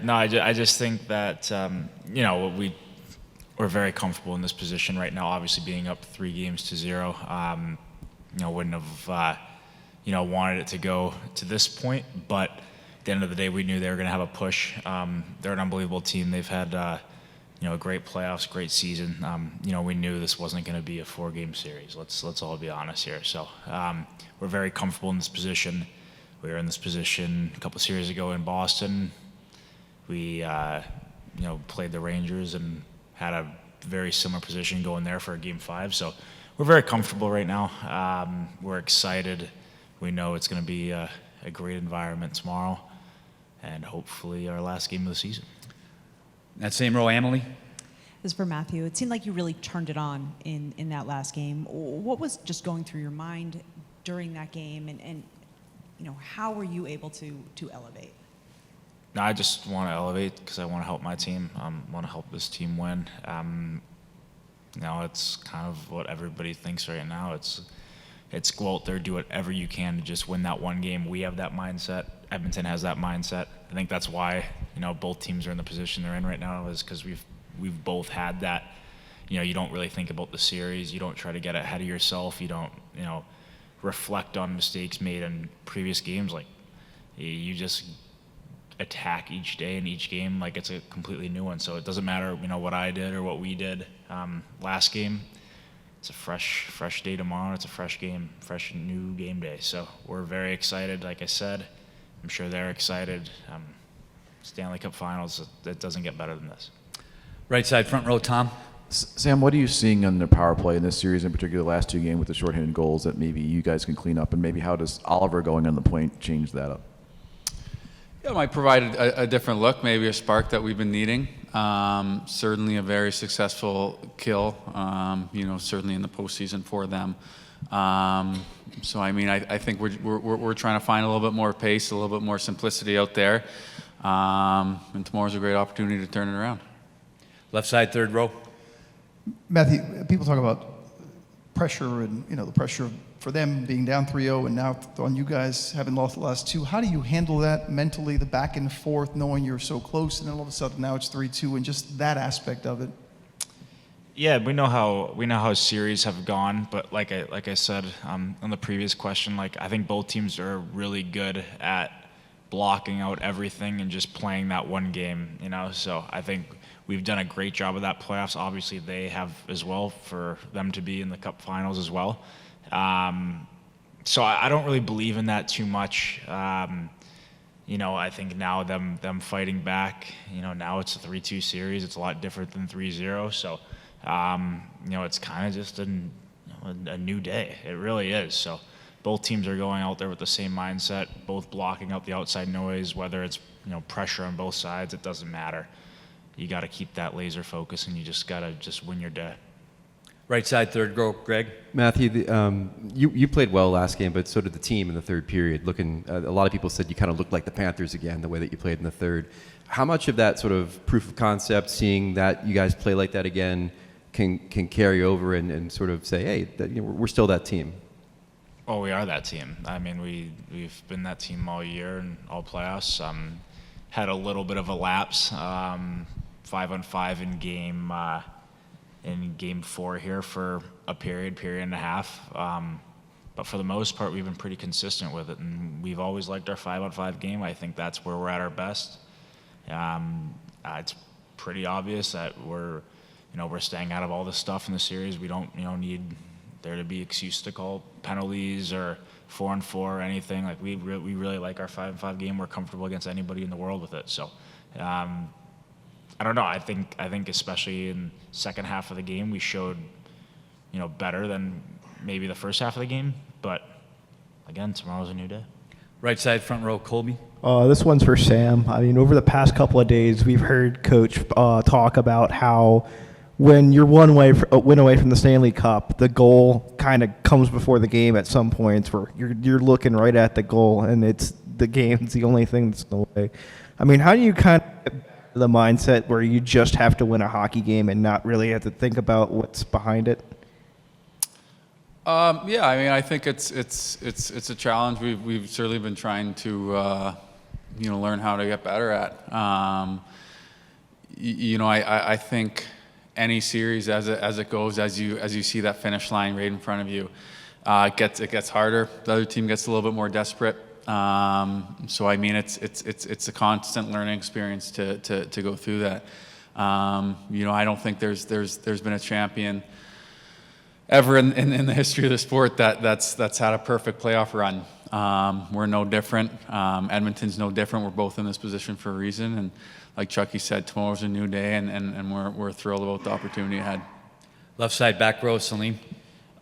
No, I just think that, we're very comfortable in this position right now, obviously being up 3-0. Wouldn't have, wanted it to go to this point, but at the end of the day, we knew they were going to have a push. They're an unbelievable team. They've had, a great playoffs, great season. We knew this wasn't going to be a 4-game series. Let's all be honest here. So we're very comfortable in this position. We were in this position a couple series ago in Boston. We, played the Rangers and had a very similar position going there for a Game 5. So we're very comfortable right now. We're excited. We know it's going to be a great environment tomorrow, and hopefully our last game of the season. That same row, Emily. This is for Matthew. It seemed like you really turned it on in that last game. What was just going through your mind during that game, and how were you able to elevate? I just want to elevate because I want to help my team. I want to help this team win. It's kind of what everybody thinks right now. It's go out there, do whatever you can to just win that one game. We have that mindset. Edmonton has that mindset. I think that's why both teams are in the position they're in right now, is because we've both had that. You don't really think about the series. You don't try to get ahead of yourself. You don't reflect on mistakes made in previous games. Like, you just attack each day and each game like it's a completely new one. So it doesn't matter what I did or what we did last game. It's a fresh day tomorrow. It's a fresh game, fresh new game day. So we're very excited. Like I said, I'm sure they're excited. Stanley Cup Finals, it doesn't get better than this. Right side, front row, Tom. Sam, what are you seeing on the power play in this series, in particular the last two games with the shorthanded goals that maybe you guys can clean up, and maybe how does Oliver going on the point change that up? Yeah, it might provide a different look, maybe a spark that we've been needing. Certainly a very successful kill, certainly in the postseason for them. I think we're trying to find a little bit more pace, a little bit more simplicity out there. And tomorrow's a great opportunity to turn it around. Left side, third row. Matthew, people talk about pressure and, the pressure for them being down 3-0 and now on you guys having lost the last two. How do you handle that mentally, the back and forth, knowing you're so close, and then all of a sudden now it's 3-2, and just that aspect of it? Yeah, we know how series have gone, but like I said on the previous question, I think both teams are really good at blocking out everything and just playing that one game, So I think we've done a great job of that playoffs. Obviously, they have as well, for them to be in the Cup Finals as well. So I don't really believe in that too much. I think now them fighting back, now it's a 3-2 series. It's a lot different than 3-0. So, it's kind of just a new day. It really is. So both teams are going out there with the same mindset, both blocking out the outside noise, whether it's, pressure on both sides, it doesn't matter. You got to keep that laser focus, and you just got to win your day. Right side, third row, Greg. Matthew, you played well last game, but so did the team in the third period. A lot of people said you kind of looked like the Panthers again, the way that you played in the third. How much of that sort of proof of concept, seeing that you guys play like that again, can carry over and sort of say, hey, we're still that team? Oh, we are that team. I mean, we've been that team all year and all playoffs. Had a little bit of a lapse, 5-on-5 in game 4 here for a period and a half. But for the most part, we've been pretty consistent with it, and we've always liked our 5-on-5 game. I think that's where we're at our best. It's pretty obvious that we're staying out of all this stuff in the series. We don't, need there to be excuse to call penalties or 4-on-4 or anything. We really like our 5-on-5 game. We're comfortable against anybody in the world with it. So, I don't know. I think especially in second half of the game, we showed, better than maybe the first half of the game. But again, tomorrow's a new day. Right side, front row, Colby. This one's for Sam. I mean, over the past couple of days, we've heard Coach talk about how when you're win away from the Stanley Cup, the goal kind of comes before the game at some points, where you're looking right at the goal, and it's the game's the only thing that's in the way. I mean, how do you kind of get back to the mindset where you just have to win a hockey game and not really have to think about what's behind it? I think it's a challenge. We've certainly been trying to learn how to get better at. I think any series as it goes, as you see that finish line right in front of you, it gets harder. The other team gets a little bit more desperate. So I mean, it's a constant learning experience to go through that. I don't think there's been a champion ever in the history of the sport that's had a perfect playoff run. We're no different. Edmonton's no different. We're both in this position for a reason. And like Chucky said, tomorrow's a new day, and we're thrilled about the opportunity ahead. Left side back row, Salim.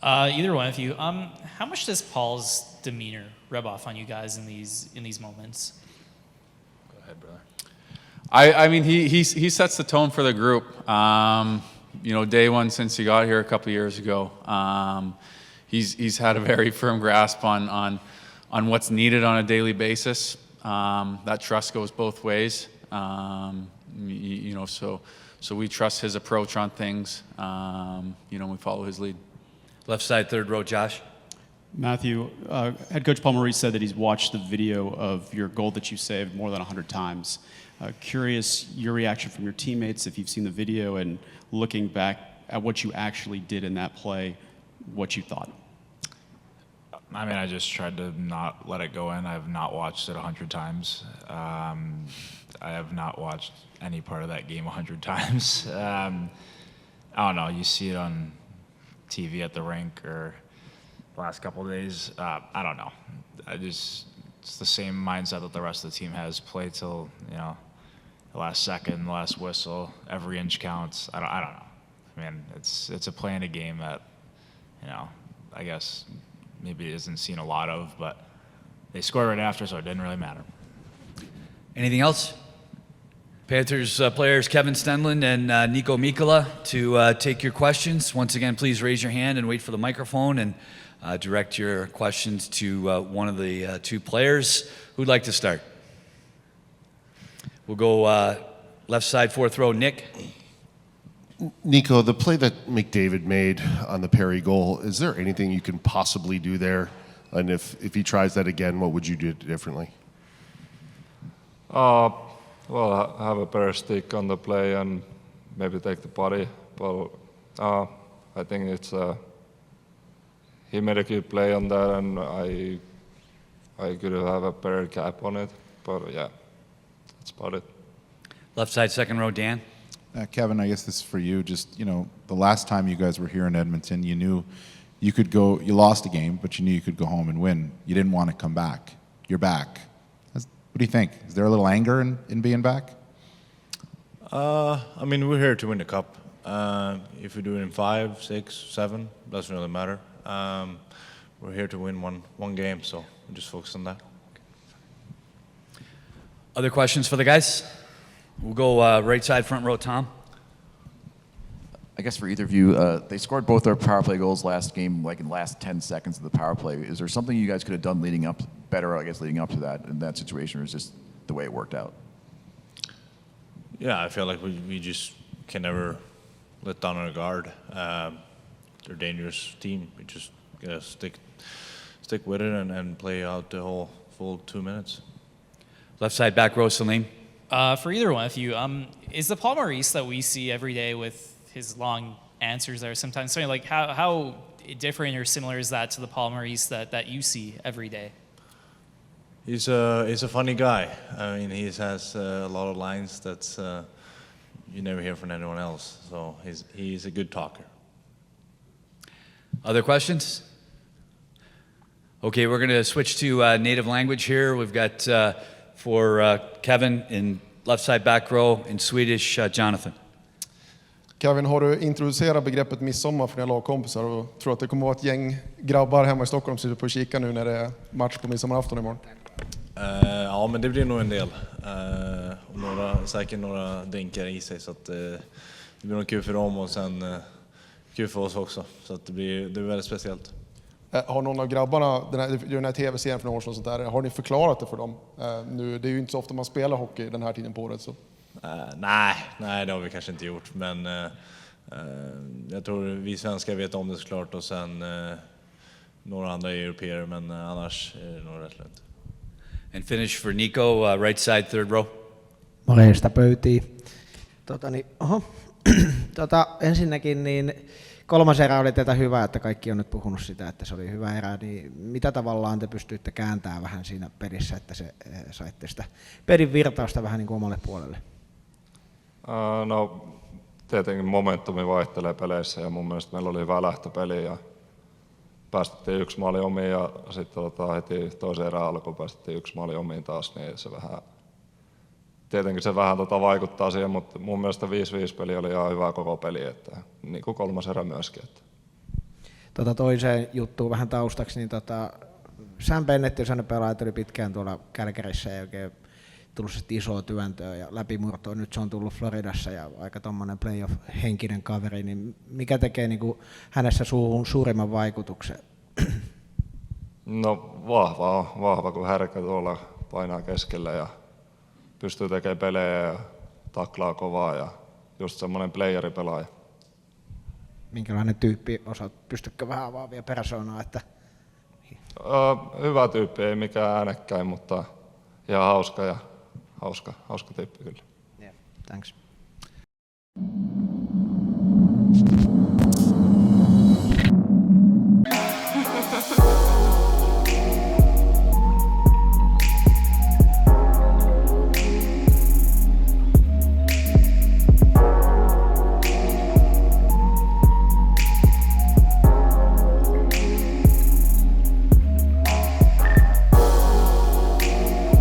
Either one of you. How much does Paul's demeanor rub off on you guys in these moments? Go ahead, brother. I mean, he sets the tone for the group. Day one since he got here a couple years ago, he's had a very firm grasp on what's needed on a daily basis. That trust goes both ways. So we trust his approach on things. We follow his lead. Left side third row, Josh. Matthew, head coach Paul Maurice said that he's watched the video of your goal that you saved more than 100 times. Curious your reaction from your teammates if you've seen the video, and looking back at what you actually did in that play, what you thought. I mean, I just tried to not let it go in. I have not watched it 100 times. I have not watched any part of that game 100 times. I don't know. You see it on TV at the rink or the last couple of days. I don't know. It's the same mindset that the rest of the team has. Play till the last second, the last whistle. Every inch counts. I don't know. I mean, it's a play in a game that I guess maybe isn't seen a lot of, but they scored right after, so it didn't really matter. Anything else? Panthers players Kevin Stenlund and Niko Mikkola to take your questions. Once again, please raise your hand and wait for the microphone and direct your questions to one of the two players. Who'd like to start? We'll go left side, fourth row, Nick. Niko, the play that McDavid made on the Perry goal, is there anything you can possibly do there? And if he tries that again, what would you do differently? Well, have a better stick on the play and maybe take the body. But I think it's he made a good play on that, and I could have a better cap on it. But yeah, that's about it. Left side, second row, Dan. Kevin, I guess this is for you. Just, the last time you guys were here in Edmonton, you knew you could go, you lost a game, but you knew you could go home and win. You didn't want to come back. You're back. What do you think? Is there a little anger in being back? I mean, we're here to win the cup. If we do it in 5, 6, 7, doesn't really matter. We're here to win one game, so we just focus on that. Other questions for the guys? We'll go right side, front row, Tom. I guess for either of you, they scored both their power play goals last game, like in the last 10 seconds of the power play. Is there something you guys could have done leading up to that in that situation, or is just the way it worked out? Yeah, I feel like we just can never let down our guard. They're a dangerous team. We just gotta stick with it and play out the whole full 2 minutes. Left side, back row, Salim. For either one of you, is the Paul Maurice that we see every day with his long answers there sometimes, like how different or similar is that to the Paul Maurice that you see every day? He's a funny guy. I mean, he has a lot of lines that's you never hear from anyone else. So he's a good talker. Other questions? Okay, we're going to switch to native language here. We've got for Kevin in left side back row, in Swedish, Jonathan. Kevin, har du introducerat begreppet midsommar för dina lagkompisar och tror att det kommer att vara ett gäng grabbar hemma i Stockholm som sitter på och kika nu när det är match på midsommarafton imorgon? Ja, men det blir nog en del. Och säkert några drinkar i sig, så att det blir nog kul för dem och sen kul för oss också. Så att det blir väldigt speciellt. Har någon av grabbarna, den här tv-serien för några år sedan, sånt där, har ni förklarat det för dem? Nu, det är ju inte så ofta man spelar hockey den här tiden på året. Så. Nej, det har vi kanske inte gjort. Men jag tror vi svenskar vet om det såklart, och sen några andra europeer, men annars är det nog rätt lätt. And finish for Niko, right side, third row. Morjesta pöytiin. Ensinnäkin niin kolmas erä oli teiltä hyvä, että kaikki on nyt puhunut sitä, että se oli hyvä erä, niin mitä tavallaan te pystyitte kääntämään vähän siinä pelissä, että se saitte sitä pelin virtausta vähän niin kuin omalle puolelle? No tietenkin momentumi vaihtelee peleissä ja mun mielestä meillä oli hyvä lähtöpeli ja päästettiin 1 maali omiin ja sitten heti toisen erän alkuun päästettiin 1 maali omiin taas, niin se vähän, tietenkin se vähän vaikuttaa siihen, mutta mun mielestä 5-5 peli oli ihan hyvä koko peli, että niin kuin kolmas erä myöskin. Että. Toiseen juttuun vähän taustaksi, niin Sam Bennett, jos hän pelaajat oli pitkään tuolla Calgaryssä ja oikein tullut isoa työntöä ja läpimurtoa. Nyt se on tullut Floridassa ja aika tommonen playoff-henkinen kaveri, niin mikä tekee niin kuin hänessä suurimman vaikutuksen? No vahva kun härkä tuolla painaa keskellä ja pystyy tekemään pelejä ja taklaa kovaa ja just semmoinen playeripelaaja. Minkälainen tyyppi, pystytkö vähän avaamaan vielä persoonaa? Että... Hyvä tyyppi, ei mikään äänekkäin, mutta ihan hauska ja hauska tyyppi kyllä. Yeah, thanks.